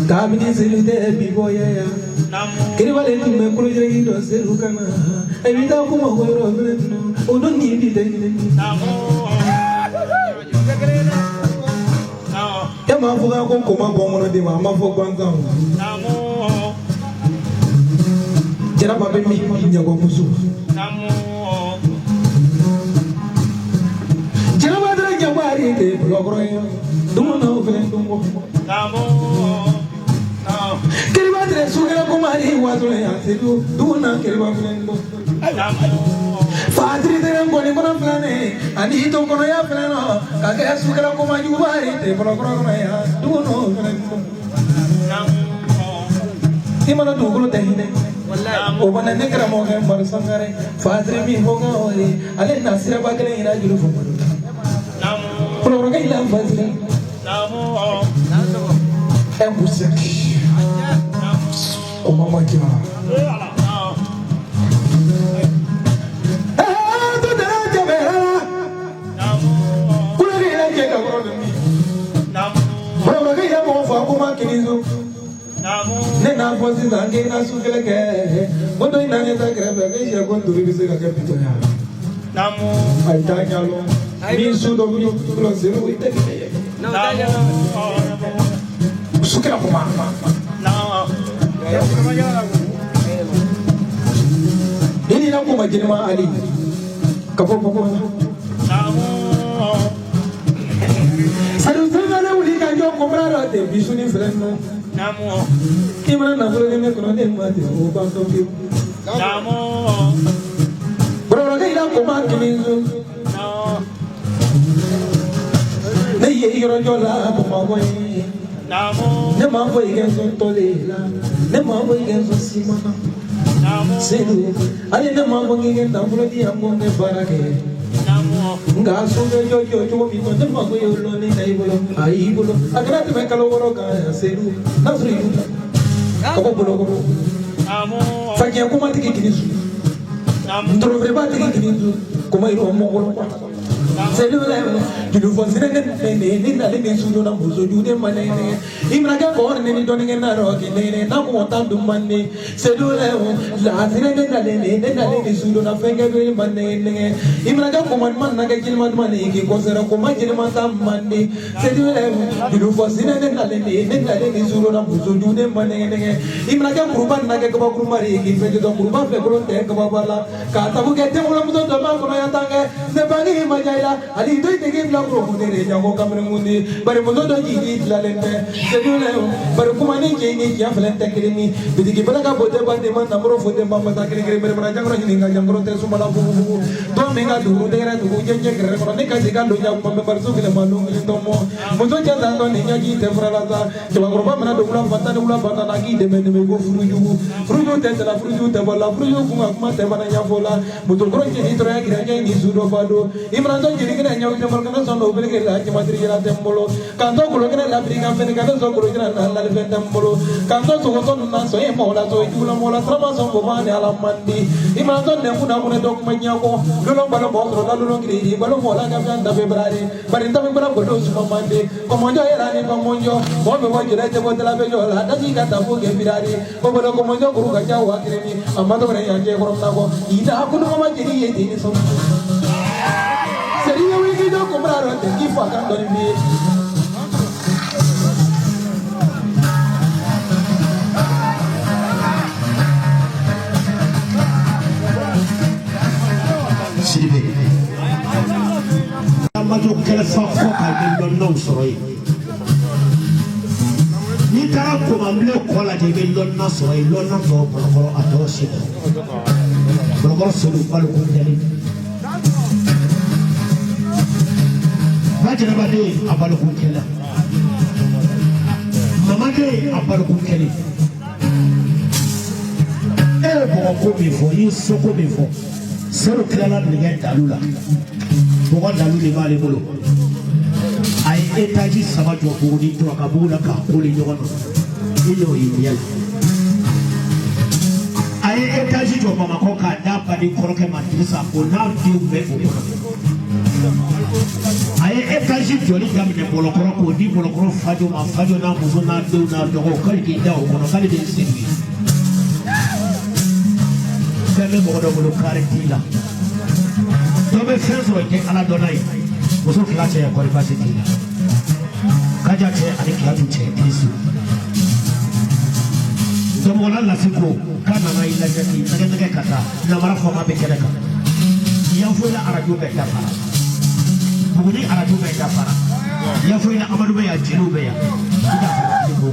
Kabini Silide Biboya, Kiribale to Mekuri does the Lucana, and without Kuma, who don't need it. Yamafuga Kuma Bomo de Mama for Guantan. Jeraba me in Yagomusu. Jeraba Jabari, Blogro, don't know. Kiribatre Sugera Kumari was Duna Kiribafrendo. Fatri de Bonibona Flane, and he took on a flano, Kaka Sugera Kumayu, the Programa, Duno Timana Dugu Tehine, Open a Necramo and Marsangare, Fatri Mihoga, Alena Sirabaka in a uniform. Prorogate Lambazi. Oh, Mama, Sukira kuma. Ini nak kuma jenama Ali. Kapo. Sadu sana uli kanjo kumara te bisuni freno. Namo. Imana na freno ne kono ne mate o ba to bi. Namo. Bro ga ila kuma kinizu. No. Ne ye yoro jola kuma boy. Ne mambo igenzo tolela, ne mambo igenzo simana. Sedu, ali ne mambo igenda fulodi ambo ne barake. Nga sunga jo bito ne mambo yolo ne aibulo. Agora te mekalo woroga sedu, nasri. Kako bulo. Fakia kuma tiki kinisu. Ntoro vreba tiki kinisu, kuma iro mongolo. Sedu le, judu fonsine ne dale ne sudo na muso jude manene. Imraga kor ne doni na roki ne na monta dumane. Sedu le, la sine ne dale ne sudo na fenge be manene. Imraga kuman man na ke kilman mane ki konsera kuma kilman tam mane. Sedu le, judu fonsine ne dale ne sudo na muso jude manene. Imraga kurban na ke kaba kurmari ki fenge do kurban fe kuro te kaba bala. Kata bu kete mulo muso do ma kono ya tange. Ne bangi majaila ali do te ke bla kuro ne jago kamre mundi. Bare mundo do ji la lente. Sedu le, bare kuma ne je ni ya flente kirimi. Bidi ki bala ka bote bande man namro fote mama ta kiri bare bara jangro ni nga jangro te sumala bu. Do me nga du de ra du je kere ko ne ka siga do ja ko me bar su kile malu ni to mo. Mundo ja da do ni nya ji te frala ta. Jaba ko ba mana do bula fata do bula fata na gi de me me go fruju te la fruju te bala fruju kuma te bana nya fola. Mundo ko ni to ya gira ni su do fado. Imran do jiri gira nya te mar kana so no bele ke la ki matri gira te molo. Kanto ko lo la briga fe kana so ko gira na la fe te molo. Kanto so ko na so e mola so jula mola trama so ko bane ala mandi. Imran do ne kuna kuna do kuma nya ko. Lolo balo bo so lolo ngiri balo mola ga fe nda fe brari. Bari nda fe bra ko do su mandi. Ko monjo era ni ko monjo. Mo be mo jira te bo te la fe yo la da ji ka ta bo ke birari. Ko bo ko monjo ko ga ja wa kiremi. Amma do re ya je ko na ko. Ida ku no ma jiri ye ti so. Seria wiki do comprare te chi fa canto in via. Siribe. Amajo kele fa ka de no soroi. Ni ka ko mamle ko la de lonna soroi lonna go ko adoshi. Ko sulu pal ko deli. Bajana bade abalu kela. Mama de abalu kela. Bon ko mi fo yi so ko mi fo. Sero kala de ga dalula. Bon dalu de male bolo. Ai etaji sama jo ko ni to ka bula ka ko li nyono. Iyo yi ai etaji jo mama ko ka da pa di koroke matrisa ko na di be ko. Aye etaji joli daminɛ bɔlɔkɔrɔ k'o di bɔlɔkɔrɔ fajo ma fajo n'a muso n'a denw n'a dɔgɔw k'ale k'i da o kɔnɔ k'ale de ye senu ye fɛn bɛ mɔgɔ dɔ bolo kari t'i la dɔ bɛ fɛn sɔrɔ i tɛ ala dɔnna ye muso fila cɛ ye kɔri baasi t'i la kaja cɛ ani kilatu cɛ i su dɔmɔgɔla lasiko k'a nana i lajɛ k'i nɛgɛ ka taa namara fɔma bɛ kɛnɛ kan yanfoyila arajo bɛɛ dafara buguni arajo bɛɛ dafara yanfoyila amadu bɛ yan jeliw bɛ yan i dafara lasiko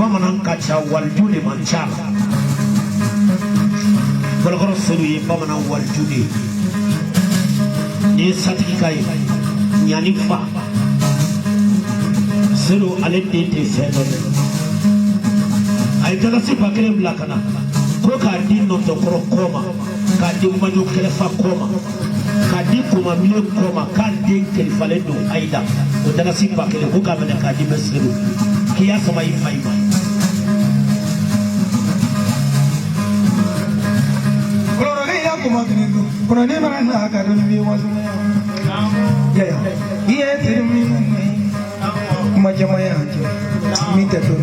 bamanan ka ca waliju de man ca Bolokoro selu ye bamanan waliju de ni satigi ka ye ɲani fa selu ale den tɛ fɛn dɔ a ye dalasi ba kelen bila ka na ko k'a di nɔtɔkɔrɔ kɔ ma k'a di majo kɛlɛfa kɔ ma k'a di komamile kɔ ma k'a den kɛlifalen don ayida o dalasi ba kelen ko k'a minɛ k'a di bɛ selu k'i y'a sama i fa i ma Kuna ne mara na ka don bi wasu ya ya iya tirmi kuma jama'a mi ta to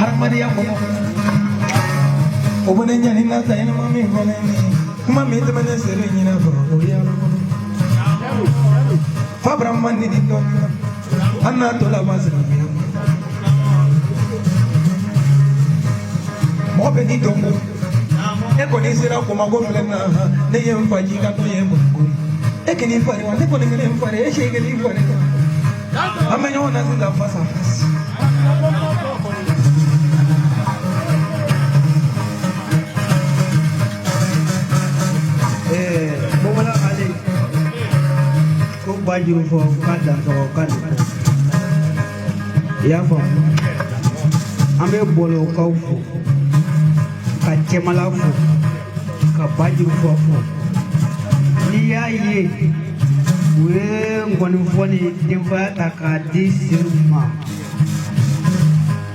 har ma ya ko obone nyani na sai na mami ko ne kuma mi ta bane sere ni na ko ya fa brahman ni din don anna to la mas mo be di don eko ni sira kuma go flena ne yem faji ka to yem ko eke ni fare wa ne ko ne ngem fare e shege ni fare amenyo na zinda fasa fasa juru fɔ ka dan sɔgɔ ka nin fɔ i y'a faamu an bɛ bɔlɔkaw fo ka cɛmala fo ka bajuru fo n'i y'a ye u ye nkɔnifɔ ni denfaya ta k'a di seru ma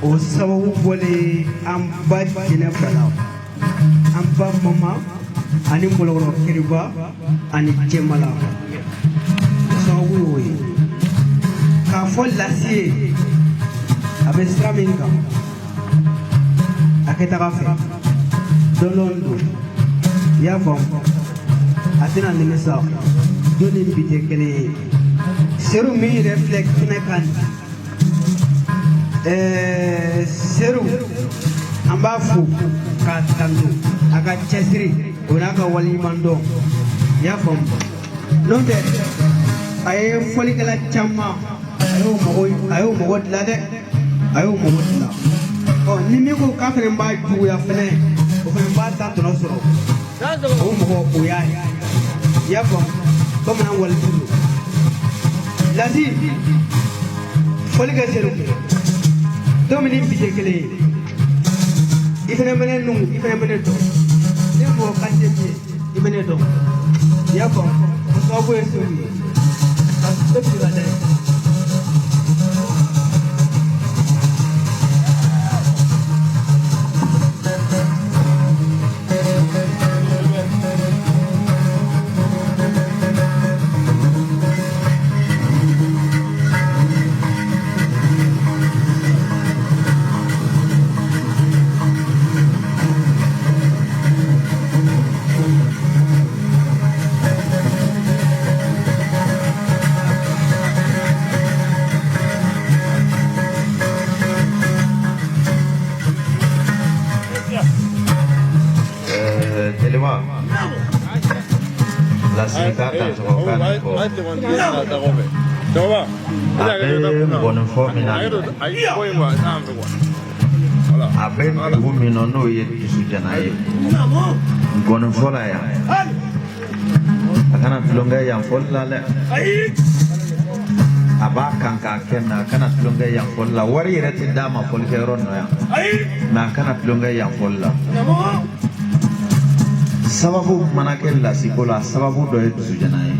o sababu bɔlen an ba jɛnɛba la an ba mama ani mɔlɔkɔrɔ keriba ani cɛmala sababu y'o ye k'a fɔ lase a bɛ sira min kan a kɛ taga fɛ dɔɔnin don i y'a faamu a tɛna nimisa don ni bi tɛ kelen ye seru min yɛrɛ filɛ kɛnɛ kan seru an b'a fo k'a tanto a ka cɛsiri o n'a ka waleɲuman dɔn i y'a faamu n'o tɛ a ye fɔlikɛla caman a y'o mago dilan dɛ a y'o mago dilan ni min ko k'a fana b'a juguya fɛnɛ o fana b'a ta tɔnɔ sɔrɔ o mɔgɔ o y'a ye i y'a faamu bamanan walijugu don lasi fɔli kɛ seru don min ni bi tɛ kelen ye i fana bɛ ne nugu i fana bɛ ne dɔn ne mɔgɔ kan tɛ min ye i bɛ ne dɔn i y'a faamu o sababu ye seru ye ka bɛɛ bi ka dɛ abe dugu min na n'o ye dusujana ye nkɔnifɔ la yan a kana tulonkɛ yan fɔli la dɛ a b'a kan k'a kɛ mɛ a kana tulonkɛ yan fɔli la wari yɛrɛ tɛ d'a ma fɔlikɛyɔrɔ nɔ yan mɛ a kana tulonkɛ yan fɔli la sababu mana kɛ lasiko la sababu dɔ ye dusujana ye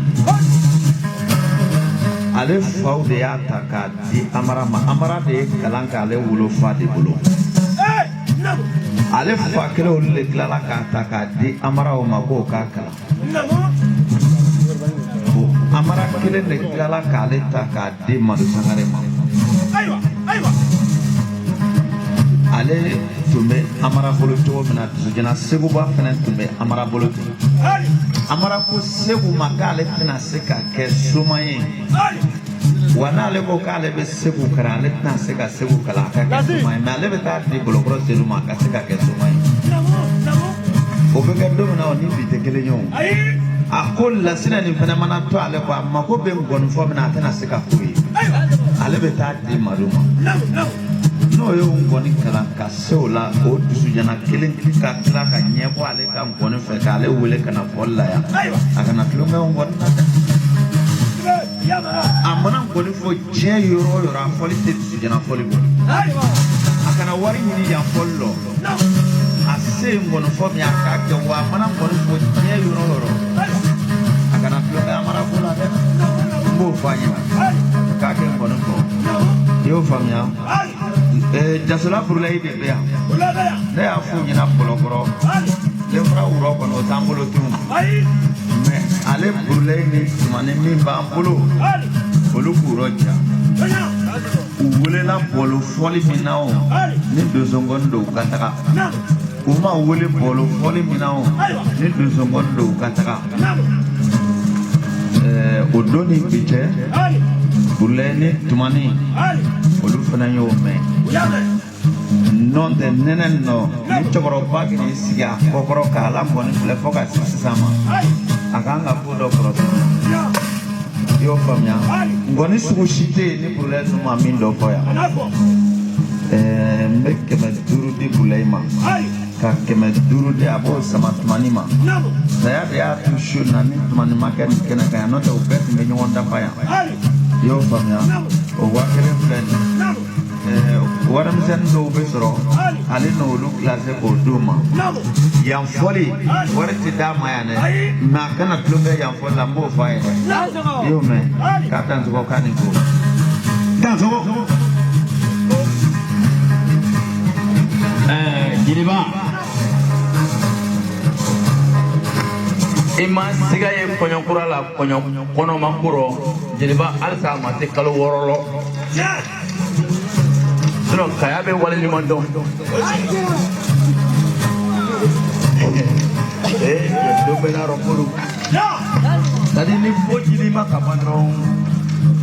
ale faw de y'a ta k'a di amara ma amara de ye kalan k'ale wolo fa de bolo ale fa kelen olu de tilala k'a ta k'a di amaraw ma k'o k'a kalan amara kelen de tilala k'ale ta k'a di Madu Sangare ma ale tun bɛ amara bolo cogo min na dusujana seguba fana tun bɛ amara bolo ten amara ko segu ma k'ale tɛna se ka kɛ soma ye wa n'ale ko k'ale bɛ segu kalan ale tɛna se ka segu kalan a ka kɛ soma ye mɛ ale bɛ taa di bolokɔrɔ selu ma a ka se ka kɛ soma ye o bɛ kɛ don min na o ni bi tɛ kelen ye o a ko lasina nin fana mana to ale ko a mako bɛ nkɔnifɔ min na a tɛna se ka k'o ye ale bɛ taa di Madu ma n'o ye nkɔni kalan ka se o la o dusujana kelen ka tila ka ɲɛbɔ ale ka nkɔni fɛ k'ale wele ka na fɔli la yan a kana tulonkɛ nkɔni na dɛ a mana nkɔni fɔ diɲɛ yɔrɔ o yɔrɔ a fɔli tɛ dusujana fɔli bɔ a kana wari ɲini yan fɔli lɔ a se ye nkɔni fɔ min a k'a kɛ wa a mana nkɔni fɔ diɲɛ yɔrɔ o yɔrɔ a kana tulonkɛ a mara ko la dɛ n b'o fɔ a ɲɛna k'a kɛ nkɔni fɔ i y'o faamuya Jasola Burulayi de bɛ yan ne y'a f'u ɲɛna fɔlɔfɔlɔ ne fɔra wurɔ kɔnɔ o t'an bolo tun mɛ ale Burulayi ni Tumani min b'an bolo olu k'u yɔrɔ ja u welela bɔlɔ fɔli min na o ni donsɔngɔni don u ka taga u ma wele bɔlɔ fɔli min na o ni donsɔngɔni don u ka taga o don ni bi cɛ Burulayi ni Tumani olu fana y'o mɛn n'o tɛ nɛnɛ nɔ ni cɛkɔrɔba k'i sigi a kɔkɔrɔ k'a la nkɔni filɛ fo ka se sisan ma a kan ka ko dɔ kɔrɔtɔ i y'o faamuya nkɔni sugu si tɛ yen ni Burulayi ninnu ma min dɔ fɔ yan n bɛ 500 di Burulayi ma ka 500 de a b'o sama tumani ma saya de y'a to su na ni tumani ma kɛ nin kɛnɛ kan yan n'o tɛ o bɛɛ tun bɛ ɲɔgɔn dafa yan i y'o faamuya o 1000 filɛ nin warimisɛnnin dɔw bɛ sɔrɔ ale n'olu kilase k'o d'o ma yan fɔli wari tɛ d'a ma yan dɛ mɛ a kana tulonkɛ yan fɔli la n b'o fɔ a ye dɛ i y'o mɛn k'a Dansoko k'a ni ko Dansoko Jeliba i ma siga ye kɔɲɔkura la kɔnɔma kɔrɔ Jeliba halisa a ma se kalo 6 lɔ sinon Kaya bɛ wale ɲuman dɔn dɔ bɛ n'a yɔrɔ kolo c'est à dire ni ko Jeliba ka ban dɔrɔn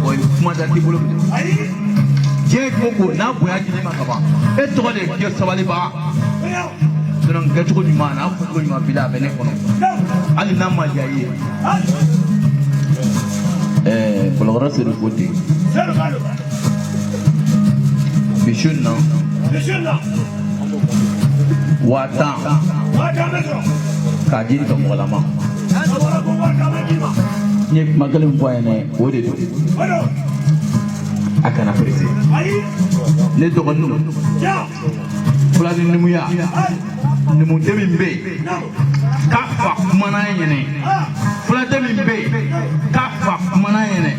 o ye kuma da t'i bolo diɲɛ ko ko n'a bonya Jeliba ka ban e tɔgɔ de ye sabalibaga sinon kɛcogo ɲuman n'a fɔcogo ɲuman bi la a bɛ ne kɔnɔ hali n'a ma diya i ye Kolokɔrɔ Sedu ko ten Bichon na 1000 k'a di ka mɔgɔ lama n ye kuma kelen fɔ a ɲɛna o de don a kana perese ne dɔgɔninw Fulani Numuya numuden min bɛ yen k'a fa kumana ye ɲɛnɛ Fulade min bɛ yen k'a fa kumana ye ɲɛnɛ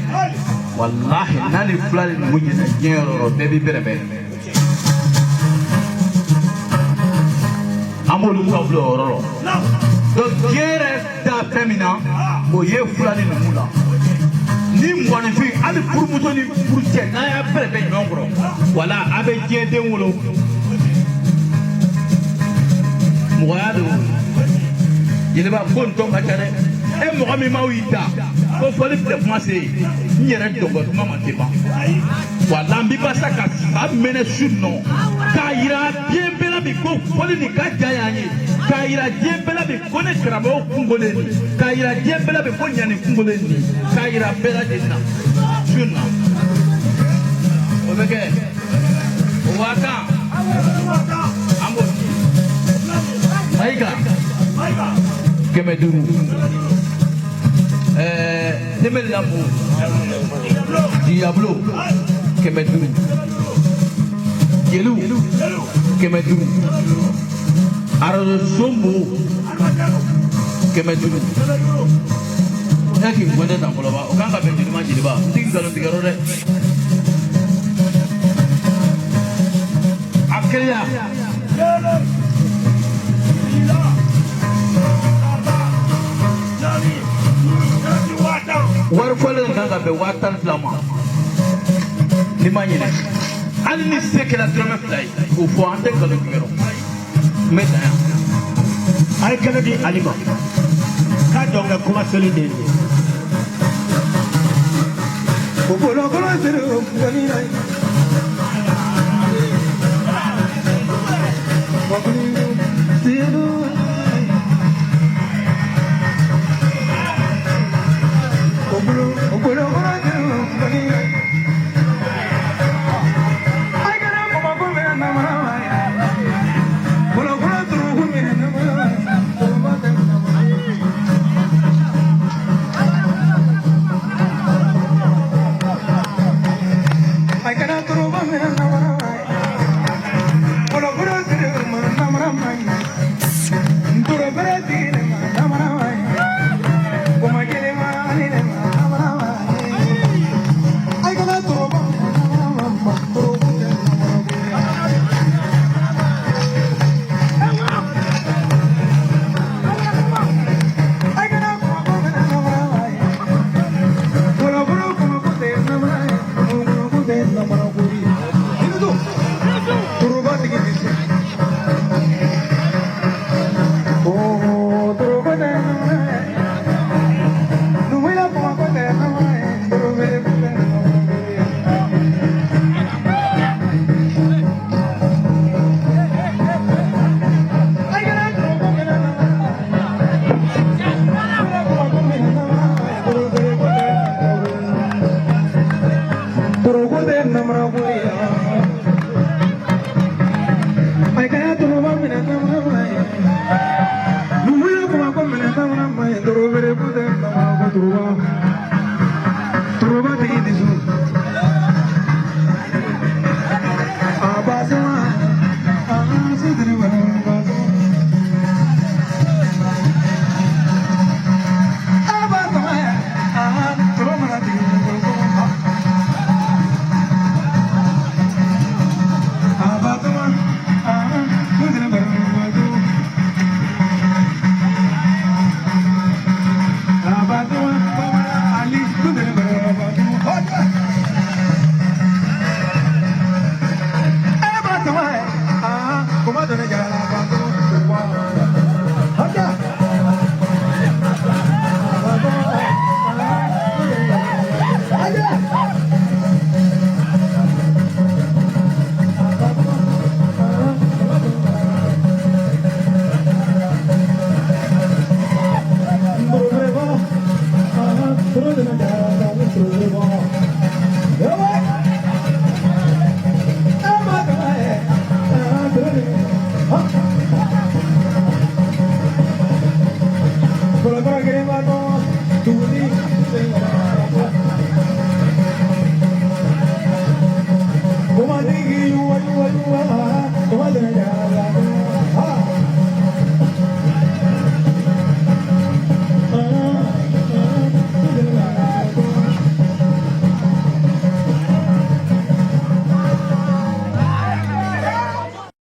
walahi n'a ni Fulani Numu ɲɛna diɲɛ yɔrɔ o yɔrɔ bɛɛ b'i bɛrɛbɛrɛ an b'olu ta bila o yɔrɔ la donc diɲɛ yɛrɛ da fɛn min na o ye Fulani Numu la ni mɔgɔninfin hali furumuso ni furucɛ n'a y'a bɛrɛbɛrɛ ɲɔgɔn kɔrɔ wala a bɛ diɲɛ den wolo mɔgɔya don Jeliba ko nin tɔn ka ca dɛ e mɔgɔ min m'aw y'i da ko fɔli filɛ kuma se n yɛrɛ dɔgɔ kuma ma se ban wala n b'i ba sa ka sa mɛnɛ su nɔ k'a yira diɲɛ bɛɛ la bi ko fɔli nin ka diya y'an ye k'a yira diɲɛ bɛɛ la bi ko ne karamɔgɔ kungolen nin k'a yira diɲɛ bɛɛ la bi ko ɲani kungolen nin k'a yira bɛɛ lajɛlen na su na o bɛ kɛ o 5000 an b'o Maïga 500 Temel Lambo Diablo 500 Gelu 500 Arado Sombo 500 Eki mwende na koloba Okanga benjini manjiliba Tingalo tigarode Akelia wari fɔlen kan ka bɛn 10,000 ma ni ma ɲinɛ hali ni se kɛra dɔrɔmɛ 2 ye k'o fɔ an tɛ nkalon tigɛrɔ n bɛ dan yan a ye kɛnɛ di Ali ma k'a dɔnkɛ kuma seli de ye Kolokɔrɔ Sedu kɔni na Turuba tigi disu. Abasuma, sudiri bana basu. Abasuma, turuba tigi disu. Abasuma, sudiri bana basu. Abasuma, Ali sudiri bana basu. Como te negas la Por la cara que le mató.